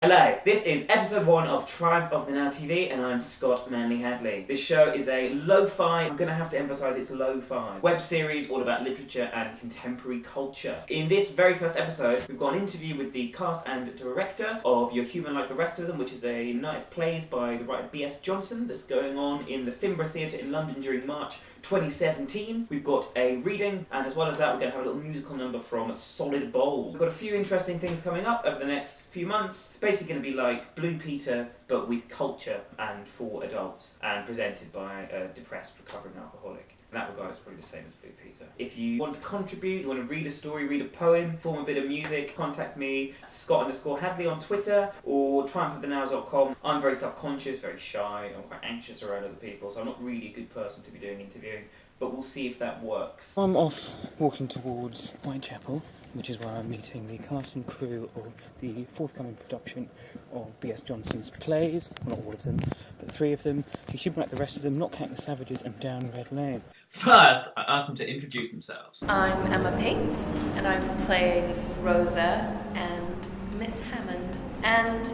Hello, this is episode 1 of Triumph of the Now TV, and I'm Scott Manley-Hadley. This show is a lo-fi, I'm going to have to emphasise it's lo-fi, web series all about literature and contemporary culture. In this very first episode, we've got an interview with the cast and director of You're Human Like the Rest of Them, which is a night of plays by the writer B.S. Johnson that's going on in the Finborough Theatre in London during March 2017. We've got a reading, and as well as that we're going to have a little musical number from Solid Bowl. We've got a few interesting things coming up over the next few months. It's basically going to be like Blue Peter, but with culture and for adults, and presented by a depressed recovering alcoholic. In that regard, it's probably the same as Blue Peter. If you want to contribute, you want to read a story, read a poem, form a bit of music, contact me at Scott_Hadley on Twitter or triumphofthenow.com. I'm very self-conscious, very shy, I'm quite anxious around other people, so I'm not really a good person to be doing interviewing, but we'll see if that works. I'm off walking towards Whitechapel, which is where I'm meeting the cast and crew of the forthcoming production of B.S. Johnson's plays, well, not all of them, but 3 of them, You're Human Like the Rest of Them, Not Counting the Savages, and Down Red Lane. First, I asked them to introduce themselves. I'm Emma Paetz, and I'm playing Rosa and Miss Hammond and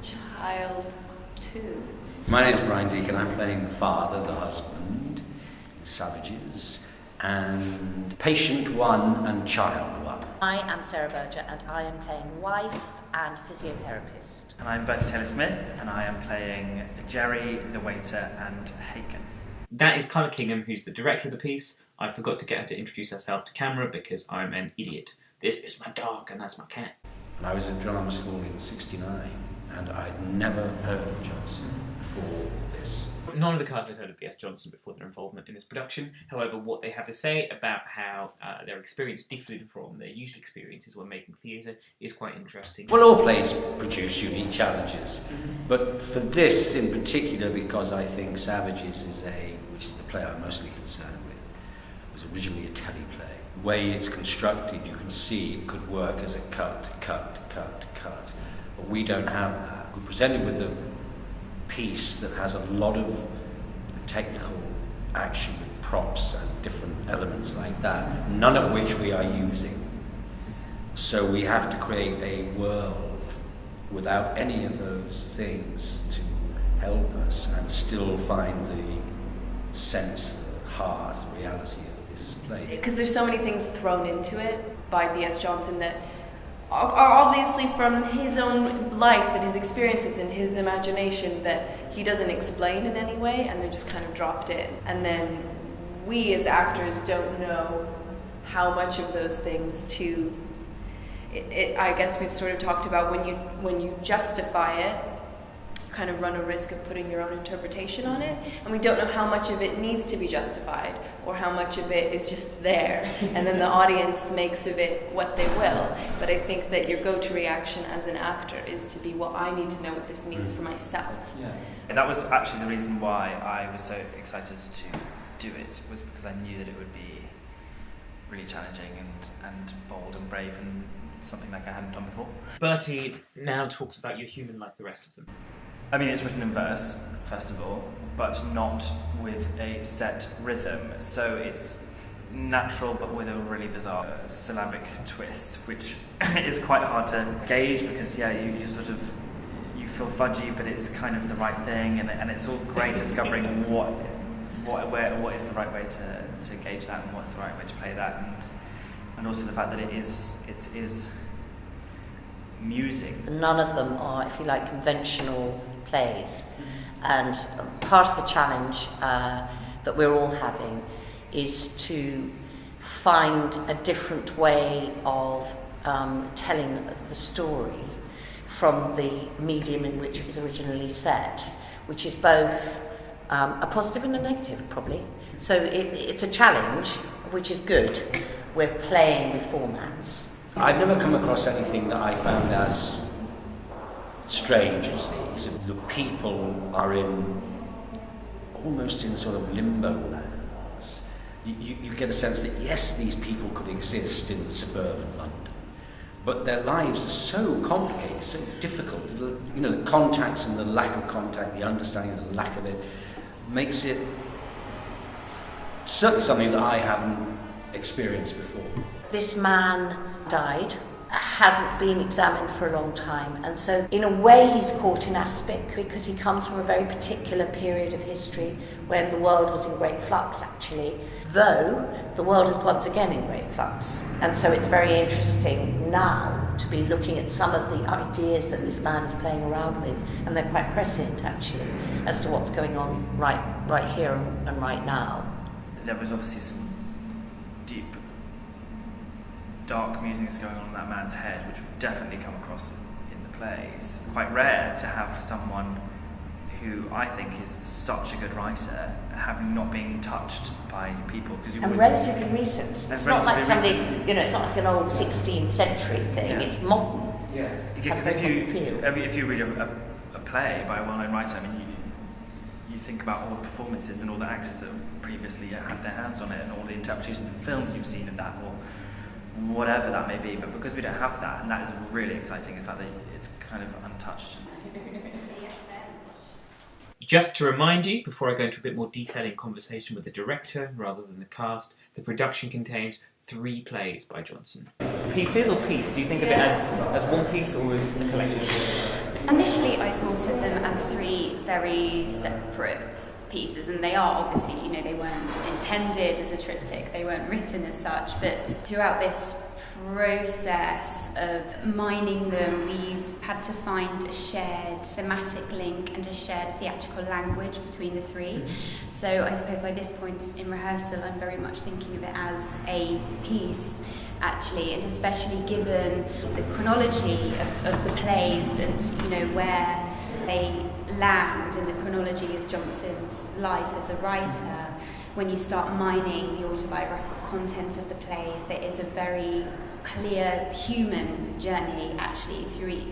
Child 2. My name's Brian Deacon. I'm playing the father, the husband, Savages, and Patient 1 and Child 1. I am Sarah Berger, and I am playing wife and physiotherapist. And I'm Bertie Smith, and I am playing Jerry, the waiter, and Haken. That is Carla Kingham, who's the director of the piece. I forgot to get her to introduce herself to camera because I'm an idiot. This is my dog and that's my cat. And I was at drama school in '69, and I'd never heard of Johnson before this. None of the cast had heard of B.S. Johnson before their involvement in this production. However, what they have to say about how their experience differed from their usual experiences when making theatre is quite interesting. Well, all plays produce unique challenges, but for this in particular, because I think Savages which is the play I'm mostly concerned with, was originally a teleplay. The way it's constructed, you can see it could work as a cut. But we don't have that. We're presented with a piece that has a lot of technical action with props and different elements like that, none of which we are using. So we have to create a world without any of those things to help us and still find the sense, the heart, the reality of this play. Because there's so many things thrown into it by B.S. Johnson that are obviously from his own life and his experiences and his imagination that he doesn't explain in any way, and they're just kind of dropped in. And then we as actors don't know how much of those things to... I guess we've sort of talked about when you justify it, you kind of run a risk of putting your own interpretation on it, and we don't know how much of it needs to be justified or how much of it is just there, and then the audience makes of it what they will. But I think that your go-to reaction as an actor is to be, well, I need to know what this means for myself. Yeah. And that was actually the reason why I was so excited to do it, was because I knew that it would be really challenging and bold and brave and something like I hadn't done before. Bertie now talks about You're Human Like the Rest of Them. I mean, it's written in verse, first of all, but not with a set rhythm, so it's natural but with a really bizarre syllabic twist, which is quite hard to gauge because, you sort of, you feel fudgy, but it's kind of the right thing, and it's all great discovering what is the right way to gauge that and what's the right way to play that, and also the fact that it is music. None of them are, if you like, conventional plays. And part of the challenge that we're all having is to find a different way of telling the story from the medium in which it was originally set, which is both a positive and a negative, probably. So it's a challenge, which is good. We're playing with formats. I've never come across anything that I found as strange as these. The people are almost in sort of limbo lands. You get a sense that yes, these people could exist in suburban London, but their lives are so complicated, so difficult. The contacts and the lack of contact, the understanding and the lack of it, makes it certainly something that I haven't experienced before. This man died hasn't been examined for a long time, and so in a way he's caught in aspic because he comes from a very particular period of history when the world was in great flux, actually, though the world is once again in great flux. And so it's very interesting now to be looking at some of the ideas that this man is playing around with, and they're quite prescient actually as to what's going on right here and right now. There was obviously some deep, dark musings going on in that man's head, which would definitely come across in the plays. Quite rare to have someone who I think is such a good writer having not been touched by people. And relatively recent. It's not like somebody, it's not like an old 16th century thing, Yeah. It's modern. Yes. Because if you read a play by a well-known writer, I mean, you think about all the performances and all the actors that have previously had their hands on it and all the interpretations of the films you've seen of that, or whatever that may be, but because we don't have that, and that is really exciting, the fact that it's kind of untouched. Just to remind you, before I go into a bit more detail in conversation with the director rather than the cast, the production contains 3 plays by Johnson. Pieces or piece? Do you think of it as one piece or as a collection of pieces? Initially, I thought of them as 3 very separate pieces, and they are obviously, they weren't intended as a triptych, they weren't written as such, but throughout this process of mining them, we've had to find a shared thematic link and a shared theatrical language between the 3. So I suppose by this point in rehearsal, I'm very much thinking of it as a piece, actually, and especially given the chronology of the plays and, where they land in the chronology of Johnson's life as a writer. When you start mining the autobiographical content of the plays, there is a very clear human journey actually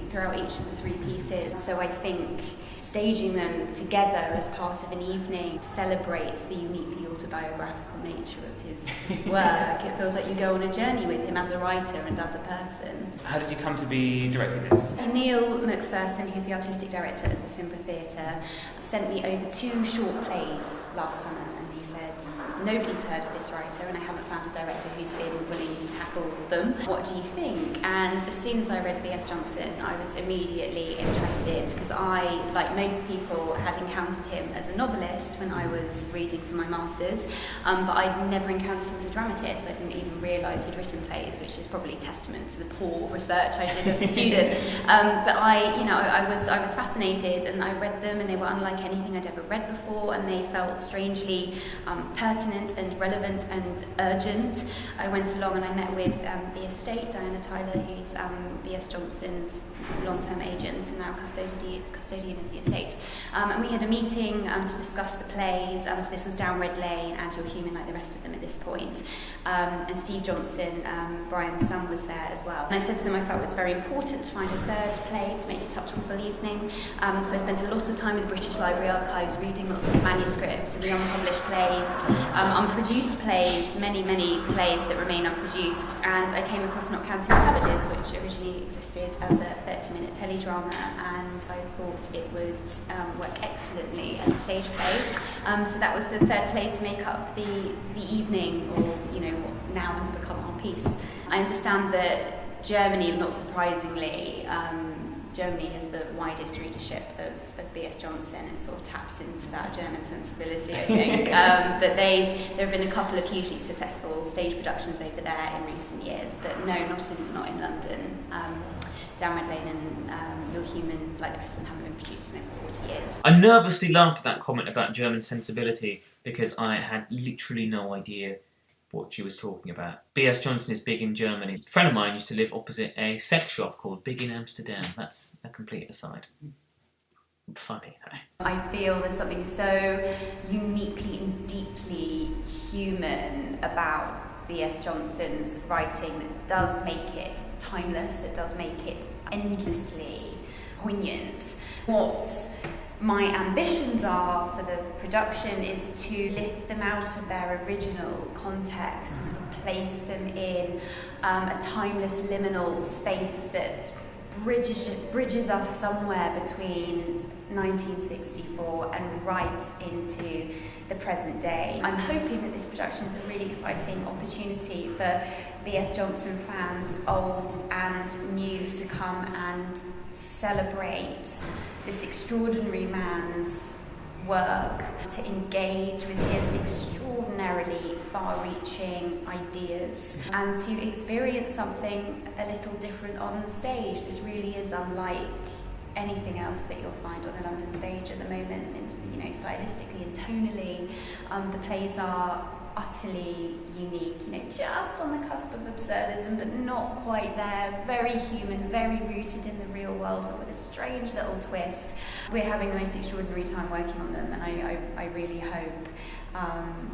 throughout each of the 3 pieces. So I think staging them together as part of an evening celebrates the uniquely autobiographical nature of his work. It feels like you go on a journey with him as a writer and as a person. How did you come to be directing this? Neil McPherson, who's the artistic director of the Finborough Theatre, sent me over 2 short plays last summer, and he said, nobody's heard of this writer and I haven't found a director who's been willing to tackle them. What do you think? And as soon as I read B.S. Johnson, I was immediately interested because I, like most people, had encountered him as a novelist when I was reading for my master's, but I'd never encountered him as a dramatist. I didn't even realise he'd written plays, which is probably testament to the poor research I did as a student. But I was fascinated, and I read them, and they were unlike anything I'd ever read before, and they felt strangely pertinent and relevant and urgent. I went along and I met with the estate, Diana Tyler, who's B.S. Johnson's long-term agent and now custodian of the estate. And we had a meeting to discuss the plays. So this was Down Red Lane and You're Human Like the Rest of Them at this point. And Steve Johnson, Brian's son, was there as well. And I said to them I felt it was very important to find a 3rd play to make it up to a full evening. So I spent a lot of time with the British Library Archives reading lots of manuscripts and the unpublished plays, unproduced plays, many plays that remain unproduced. And I came across Not Counting the Savages, which originally existed as a 30-minute teledrama, and I thought it would work excellently as a stage play. So that was the 3rd play to make up the evening, or what now has become our piece. I understand that Germany, not surprisingly, Germany has the widest readership of B.S. Johnson and sort of taps into that German sensibility, I think. But there have been a couple of hugely successful stage productions over there in recent years, but no, not in London. Down Red Lane and You're Human Like the Rest of Them haven't been produced in over 40 years. I nervously laughed at that comment about German sensibility because I had literally no idea what she was talking about. B.S. Johnson is big in Germany. A friend of mine used to live opposite a sex shop called Big in Amsterdam. That's a complete aside. Funny, though. I feel there's something so uniquely and deeply human about B.S. Johnson's writing that does make it timeless, that does make it endlessly poignant. What my ambitions are for the production is to lift them out of their original context, to place them in a timeless liminal space that bridges us somewhere between 1964 and right into the present day. I'm hoping that this production is a really exciting opportunity for B.S. Johnson fans, old and new, to come and celebrate this extraordinary man's work, to engage with his extraordinarily far-reaching ideas, and to experience something a little different on stage. This really is unlike anything else that you'll find on a London stage at the moment, stylistically and tonally. The plays are utterly unique, just on the cusp of absurdism, but not quite there. Very human, very rooted in the real world, but with a strange little twist. We're having the most extraordinary time working on them, and I really hope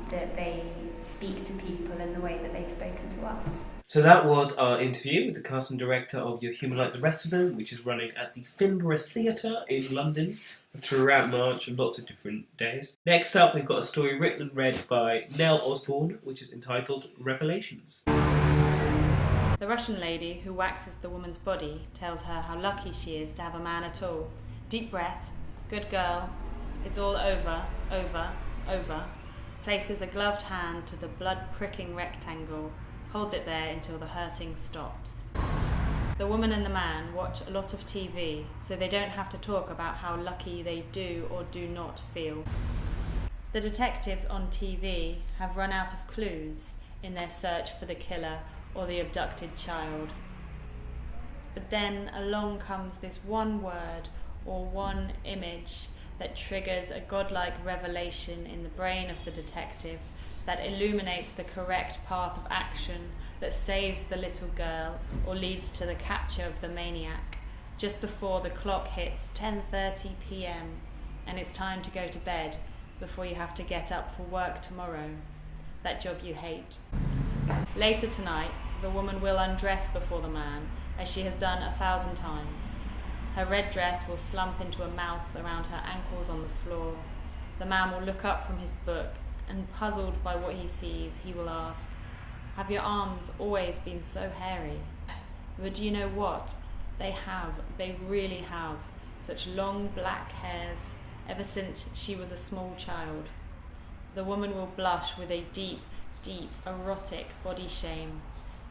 that they speak to people in the way that they've spoken to us. So that was our interview with the cast and director of You're Human Like the Rest of Them, which is running at the Finborough Theatre in London throughout March and lots of different days. Next up, we've got a story written and read by Nell Osborne, which is entitled Revelations. The Russian lady who waxes the woman's body tells her how lucky she is to have a man at all. Deep breath, good girl, it's all over, over, over. Places a gloved hand to the blood-pricking rectangle, holds it there until the hurting stops. The woman and the man watch a lot of TV, so they don't have to talk about how lucky they do or do not feel. The detectives on TV have run out of clues in their search for the killer or the abducted child. But then along comes this one word or one image that triggers a godlike revelation in the brain of the detective that illuminates the correct path of action that saves the little girl or leads to the capture of the maniac, just before the clock hits 10:30 p.m. and it's time to go to bed before you have to get up for work tomorrow. That job you hate. Later tonight, the woman will undress before the man, as she has done 1,000 times. Her red dress will slump into a mouth around her ankles on the floor. The man will look up from his book, and puzzled by what he sees, he will ask, "Have your arms always been so hairy?" But do you know what? They have. They really have. Such long black hairs ever since she was a small child. The woman will blush with a deep, deep, erotic body shame,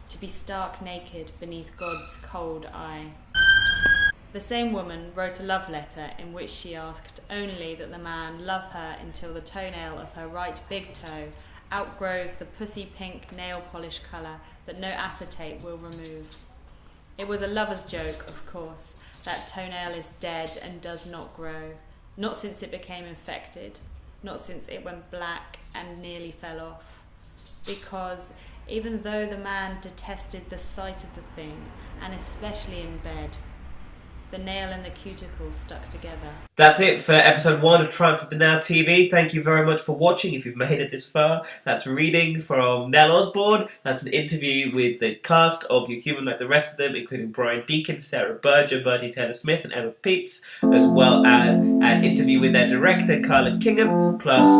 to be stark naked beneath God's cold eye. The same woman wrote a love letter in which she asked only that the man love her until the toenail of her right big toe outgrows the pussy pink nail polish colour that no acetate will remove. It was a lover's joke, of course. That toenail is dead and does not grow. Not since it became infected. Not since it went black and nearly fell off. Because even though the man detested the sight of the thing, and especially in bed, the nail and the cuticle stuck together. That's it for episode 1 of Triumph of the Now TV. Thank you very much for watching if you've made it this far. That's reading from Nell Osborne. That's an interview with the cast of You're Human Like the Rest of Them, including Brian Deacon, Sarah Berger, Bertie Taylor-Smith and Emma Paetz, as well as an interview with their director, Carla Kingham, plus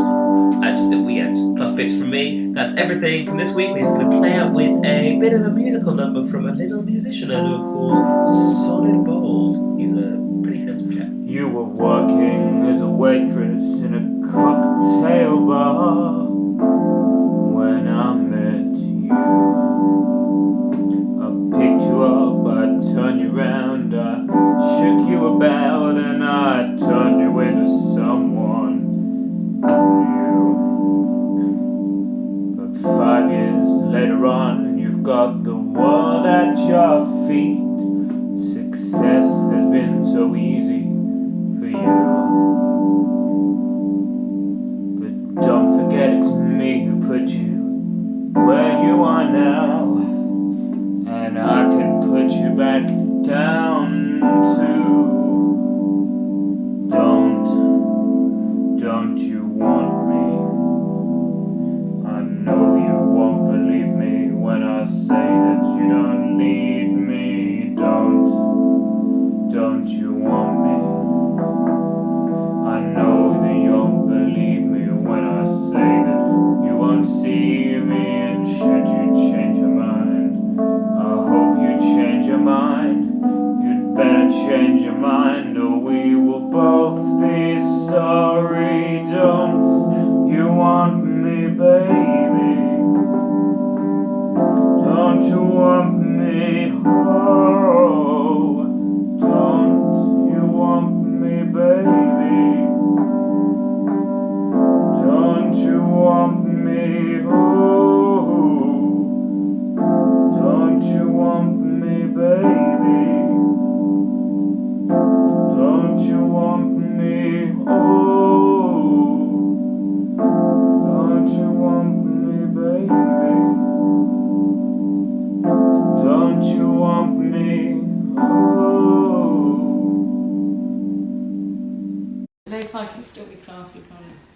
bits from me. That's everything from this week. We're just going to play out with a bit of a musical number from a little musician I know called Solid Bold. He's a pretty handsome chap. You were working as a waitress in a cocktail bar when I met you. I picked you up, I turned you round, I shook you about, and I turned you into someone new. But 5 years later on, you've got the world at your feet. Success has been so easy for you. But don't forget it's me who put you where you are now, and I can put you back down too. Don't you want me? I know you won't believe me when I say that you don't need me. Don't you want me? I know that you won't believe me when I say that you won't see me. And should you change your mind, I hope you change your mind. You'd better change your mind, or we will both be sorry. Don't you want me, baby? Don't you want me? Oh, don't you want me, baby? Don't you want me? Oh, don't you want me, baby? Don't you want me? Oh, don't you want me, baby? Don't you want me? Oh. Lo-fi can still be classy, can't it?